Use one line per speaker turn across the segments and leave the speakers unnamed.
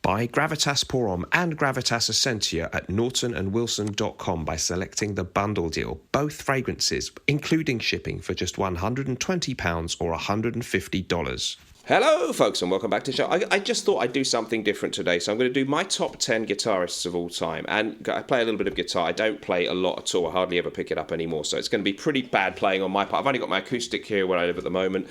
Buy Gravitas Pour-Homme and Gravitas Essentia at nortonandwilson.com by selecting the bundle deal. Both fragrances, including shipping, for just £120 or $150. Hello, folks, and welcome back to the show. I just thought I'd do something different today, so I'm going to do my top 10 guitarists of all time. And I play a little bit of guitar. I don't play a lot at all. I hardly ever pick it up anymore, so it's going to be pretty bad playing on my part. I've only got my acoustic here where I live at the moment,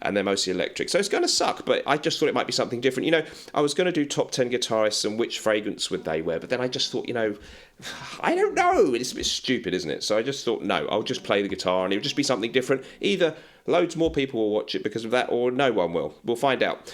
and they're mostly electric, so it's going to suck, but I just thought it might be something different. You know, I was going to do top 10 guitarists and which fragrance would they wear, but then I just thought, you know, I don't know. It's a bit stupid, isn't it? So I just thought, no, I'll just play the guitar, and it'll just be something different. Either loads more people will watch it because of that, or no one will. We'll find out.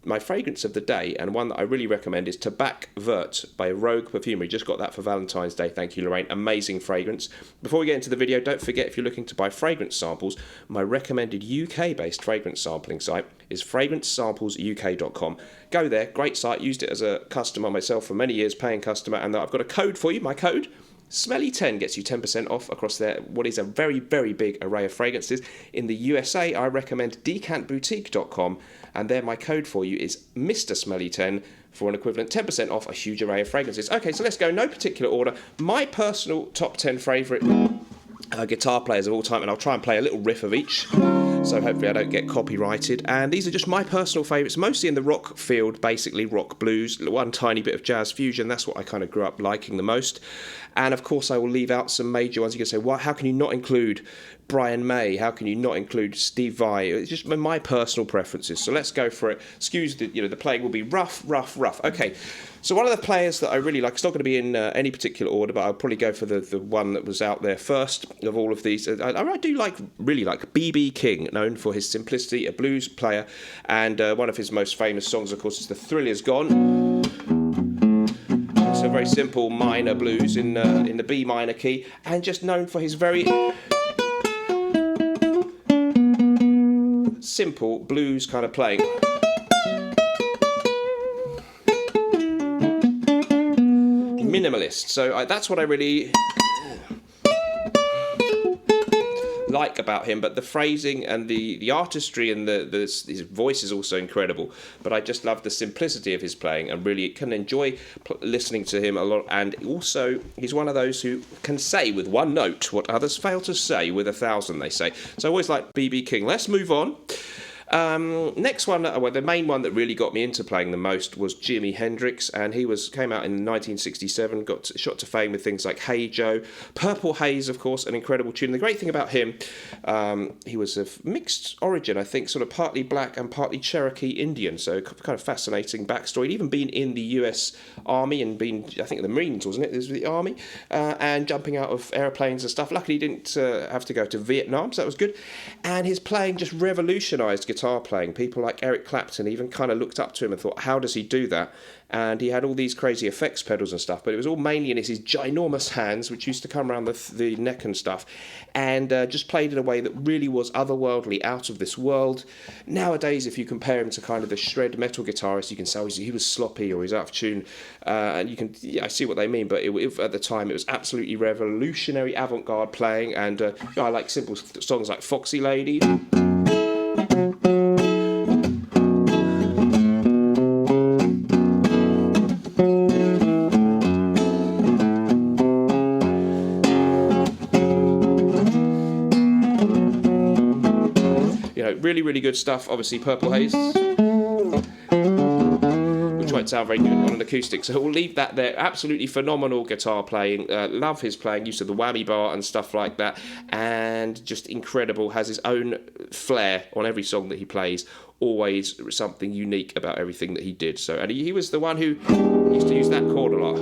My fragrance of the day, and one that I really recommend, is Tabac Vert by Rogue Perfumery. Just got that for Valentine's Day. Thank you, Lorraine. Amazing fragrance. Before we get into the video, don't forget, if you're looking to buy fragrance samples, my recommended UK-based fragrance sampling site is fragrancesamplesuk.com. Go there. Great site. Used it as a customer myself for many years, paying customer, and I've got a code for you. My code, Smelly10, gets you 10% off across there. What is a very, very big array of fragrances. In the USA, I recommend decantboutique.com, and there my code for you is Mr. Smelly10 for an equivalent 10% off a huge array of fragrances. Okay, so let's go. No particular order. My personal top 10 favourite guitar players of all time, and I'll try and play a little riff of each, so hopefully I don't get copyrighted. And these are just my personal favourites, mostly in the rock field, basically rock blues, one tiny bit of jazz fusion. That's what I kind of grew up liking the most. And of course I will leave out some major ones. You can say, well, how can you not include Brian May? How can you not include Steve Vai? It's just my personal preferences. So let's go for it. Excuse the, the playing will be rough. Okay. So one of the players that I really like, it's not going to be in any particular order, but I'll probably go for the one that was out there first of all of these. I do really like B.B. King, known for his simplicity, a blues player, and one of his most famous songs, of course, is The Thrill Is Gone. It's a very simple minor blues in the B minor key, and just known for his very simple blues kind of playing. Minimalist. So that's what I really like about him, but the phrasing and the artistry and his voice is also incredible, but I just love the simplicity of his playing and really can enjoy listening to him a lot. And also he's one of those who can say with one note what others fail to say with 1,000, they say. So I always like B.B. King. Let's move on. Next one, well, the main one that really got me into playing the most was Jimi Hendrix, and he came out in 1967, got shot to fame with things like Hey Joe, Purple Haze, of course, an incredible tune. The great thing about him, he was of mixed origin, I think, sort of partly black and partly Cherokee Indian, so kind of fascinating backstory. He'd even been in the US Army and been, I think, in the Marines, wasn't it? It was the Army, and jumping out of airplanes and stuff. Luckily, he didn't have to go to Vietnam, so that was good. And his playing just revolutionised guitar playing. People like Eric Clapton even kind of looked up to him and thought, how does he do that? And he had all these crazy effects pedals and stuff, but it was all mainly in his ginormous hands, which used to come around the neck and stuff, and just played in a way that really was otherworldly, out of this world. Nowadays, if you compare him to kind of the shred metal guitarist, you can say, oh, he was sloppy or he's out of tune, and you can, I see what they mean, but at the time it was absolutely revolutionary avant-garde playing, and I like simple songs like Foxy Lady. Really good stuff. Obviously Purple Haze, which won't sound very good on an acoustic, so we'll leave that there. Absolutely phenomenal guitar playing. Love his playing, use of the whammy bar and stuff like that, and just incredible. Has his own flair on every song that he plays. Always something unique about everything that he did. So, and he was the one who used to use that chord a lot.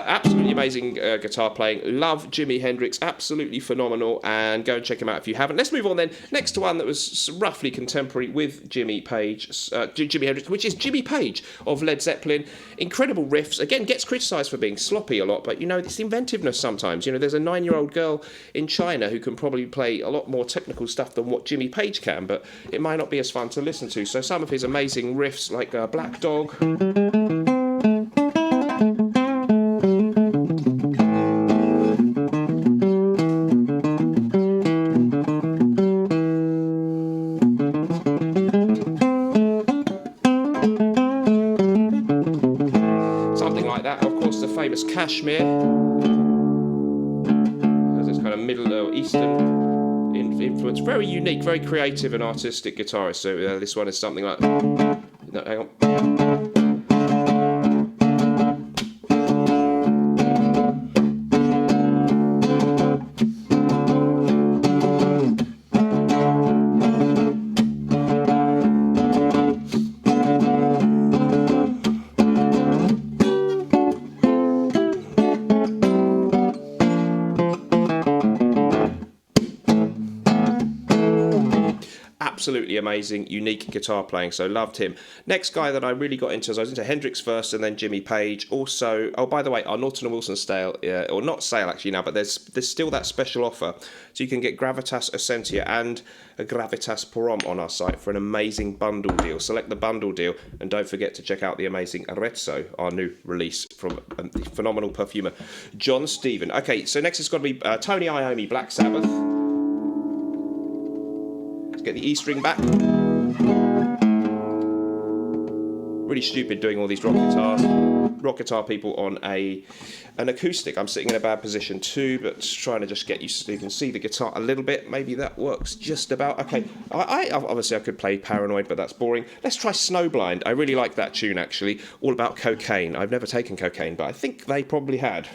Absolutely amazing guitar playing. Love Jimi Hendrix, absolutely phenomenal, and go and check him out if you haven't. Let's move on then. Next to one that was roughly contemporary with Jimi Hendrix, which is Jimmy Page of Led Zeppelin. Incredible riffs. Again, gets criticised for being sloppy a lot, but this inventiveness sometimes. There's a 9-year-old girl in China who can probably play a lot more technical stuff than what Jimmy Page can, but it might not be as fun to listen to. So some of his amazing riffs, like Black Dog. like that. Of course, the famous Kashmir has this kind of Middle Eastern influence. Very unique, very creative and artistic guitarist. So this one is something like... No, hang on. Absolutely amazing, unique guitar playing, so loved him. Next guy that I really got into, I was into Hendrix first and then Jimmy Page. Also, oh, by the way, our Norton and Wilson sale, or not sale actually now, but there's still that special offer. So you can get Gravitas Essentia and a Gravitas Porom on our site for an amazing bundle deal. Select the bundle deal and don't forget to check out the amazing Arezzo, our new release from the phenomenal perfumer John Stephen. Okay, so next it's got to be Tony Iommi, Black Sabbath. Get the E string back. Really stupid doing all these rock guitar people on an acoustic. I'm sitting in a bad position too, but trying to just get used so you can see the guitar a little bit. Maybe that works just about. Okay, I obviously I could play Paranoid, but that's boring. Let's try Snowblind. I really like that tune actually. All about cocaine. I've never taken cocaine, but I think they probably had.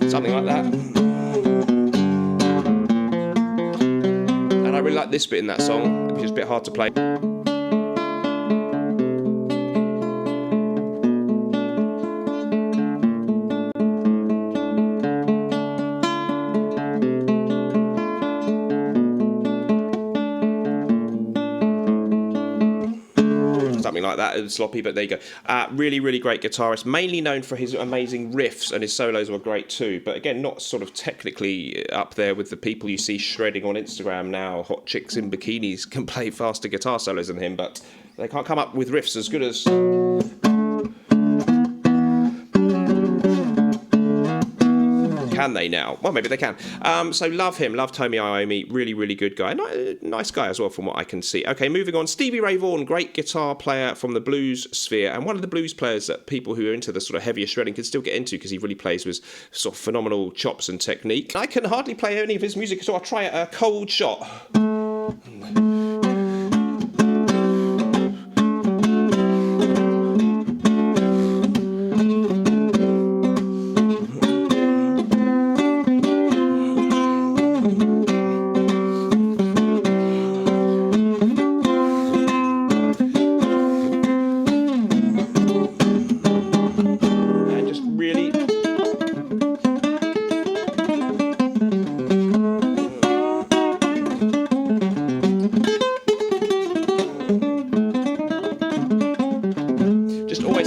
Something like that. And I really like this bit in that song, which is a bit hard to play. Something like that, and sloppy, but there you go. Really, really great guitarist, mainly known for his amazing riffs, and his solos were great too, but again, not sort of technically up there with the people you see shredding on Instagram now. Hot chicks in bikinis can play faster guitar solos than him, but they can't come up with riffs as good as... Can they now? Well, maybe they can. So love him, love Tony Iommi, really, really good guy. Nice guy as well from what I can see. Okay, moving on. Stevie Ray Vaughan, great guitar player from the blues sphere, and one of the blues players that people who are into the sort of heavier shredding can still get into because he really plays with sort of phenomenal chops and technique. I can hardly play any of his music, so I'll try a Cold Shot.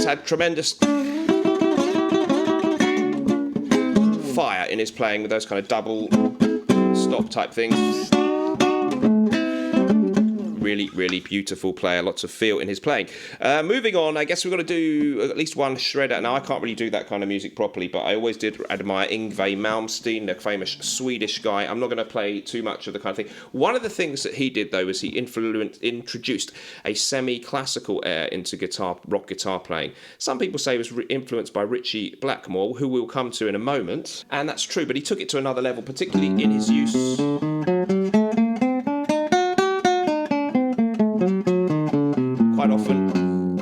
Had tremendous fire in his playing with those kind of double stop type things. Really, really beautiful player, lots of feel in his playing. Moving on, I guess we've got to do at least one shredder. Now, I can't really do that kind of music properly, but I always did admire Yngwie Malmsteen, the famous Swedish guy. I'm not going to play too much of the kind of thing. One of the things that he did, though, was he introduced a semi-classical air into rock guitar playing. Some people say it was influenced by Ritchie Blackmore, who we'll come to in a moment, and that's true, but he took it to another level, particularly in his use quite often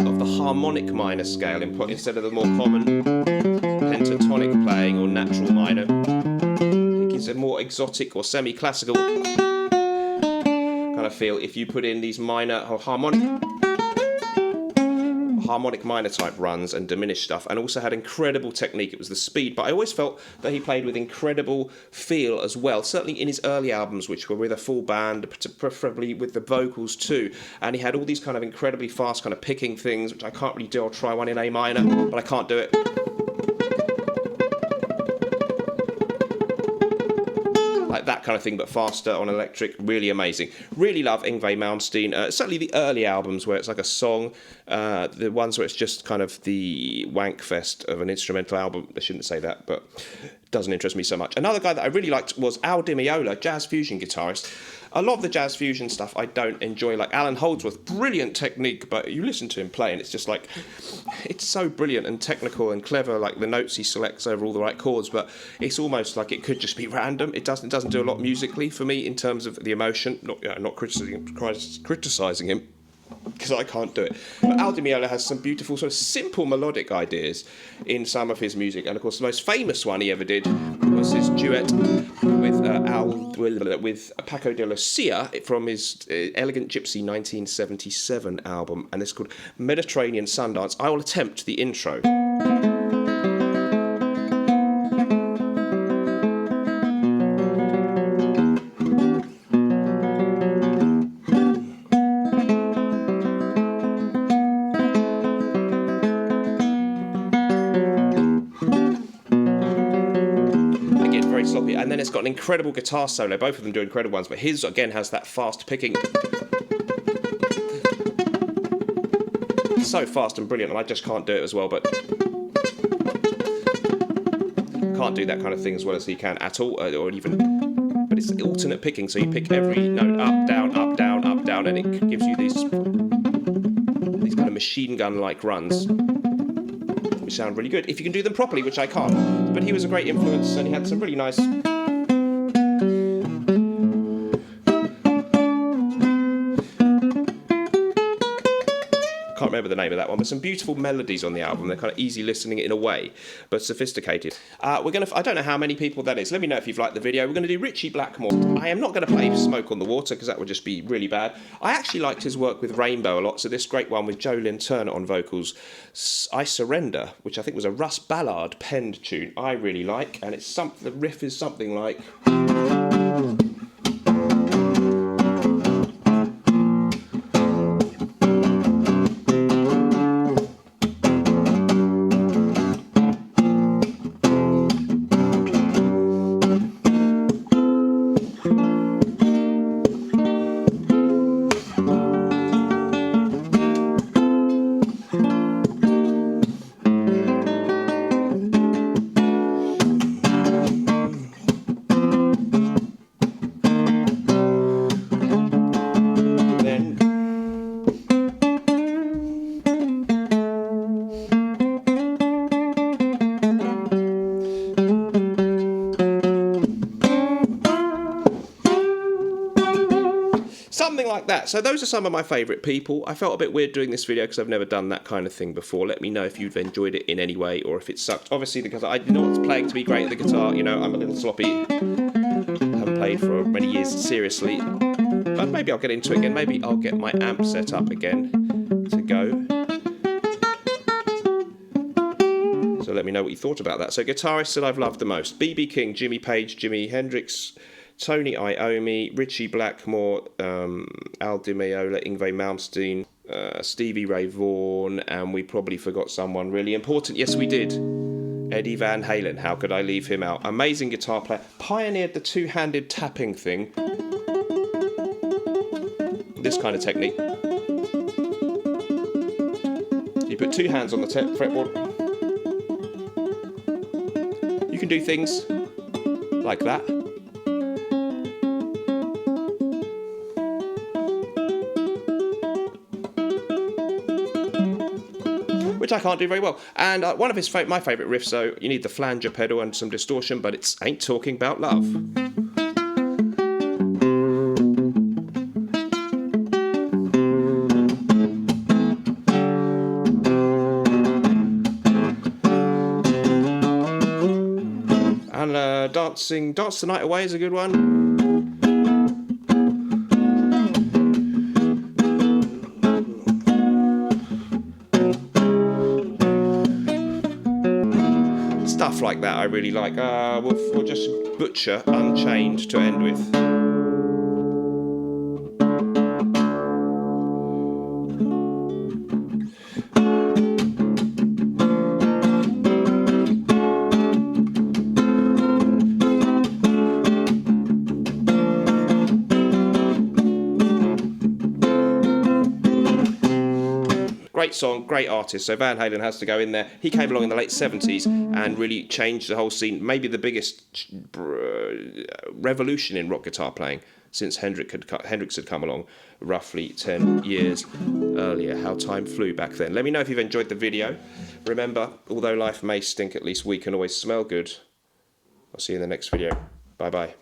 of the harmonic minor scale instead of the more common pentatonic playing or natural minor. It gives a more exotic or semi-classical kind of feel if you put in these minor or harmonic minor type runs and diminished stuff, and also had incredible technique. It was the speed, but I always felt that he played with incredible feel as well, certainly in his early albums, which were with a full band, preferably with the vocals too, and he had all these kind of incredibly fast kind of picking things, which I can't really do. I'll try one in A minor, but I can't do it. Like that that kind of thing, but faster on electric. Really amazing. Really love Yngwie Malmsteen. Certainly the early albums where it's like a song. The ones where it's just kind of the wank fest of an instrumental album. I shouldn't say that, but it doesn't interest me so much. Another guy that I really liked was Meola, jazz fusion guitarist. A lot of the jazz fusion stuff I don't enjoy, like Alan Holdsworth, brilliant technique, but you listen to him play and it's just like, it's so brilliant and technical and clever, like the notes he selects over all the right chords, but it's almost like it could just be random. It doesn't do a lot musically for me in terms of the emotion, not criticising him, because I can't do it. But Meola has some beautiful sort of simple melodic ideas in some of his music, and of course the most famous one he ever did was his duet with Paco de Lucia from his Elegant Gypsy 1977 album, and it's called Mediterranean Sundance. I will attempt the intro. Sloppy, and then it's got an incredible guitar solo. Both of them do incredible ones, but his again has that fast picking, so fast and brilliant, and I just can't do it as well. But can't do that kind of thing as well as he can at all, or even. But it's alternate picking, so you pick every note up, down, up, down, up, down, and it gives you these kind of machine gun-like runs, which sound really good if you can do them properly, which I can't. But he was a great influence, and he had some really nice. Can't remember the name of that one, but some beautiful melodies on the album. They're kind of easy listening in a way, but sophisticated. I don't know how many people that is. Let me know if you've liked the video. We're going to do Ritchie Blackmore. I am not going to play Smoke on the Water because that would just be really bad. I actually liked his work with Rainbow a lot, so this great one with Jolyn Turner on vocals, I Surrender, which I think was a Russ Ballard penned tune, I really like, and the riff is something like. Something like that. So those are some of my favourite people. I felt a bit weird doing this video because I've never done that kind of thing before. Let me know if you've enjoyed it in any way or if it sucked. Obviously, because I did not playing to be great at the guitar. You know, I'm a little sloppy. Haven't played for many years seriously. But maybe I'll get into it again. Maybe I'll get my amp set up again to go. So let me know what you thought about that. So guitarists that I've loved the most: B.B. King, Jimmy Page, Jimi Hendrix, Tony Iommi, Ritchie Blackmore, Meola, Yngwie Malmsteen, Stevie Ray Vaughan, and we probably forgot someone really important. Yes, we did. Eddie Van Halen. How could I leave him out? Amazing guitar player. Pioneered the two-handed tapping thing. This kind of technique. You put two hands on the fretboard. You can do things like that. Which I can't do very well. And one of my favourite riffs, so you need the flanger pedal and some distortion, but it's Ain't Talking About Love. And Dance the Night Away is a good one. Stuff like that I really like. We'll just butcher Unchained to end with. great song, great artist. So Van Halen has to go in there. He came along in the late 70s and really changed the whole scene. Maybe the biggest revolution in rock guitar playing since Hendrix had come along roughly 10 years earlier. How time flew back then. Let me know if you've enjoyed the video. Remember, although life may stink, at least we can always smell good. I'll see you in the next video. Bye-bye.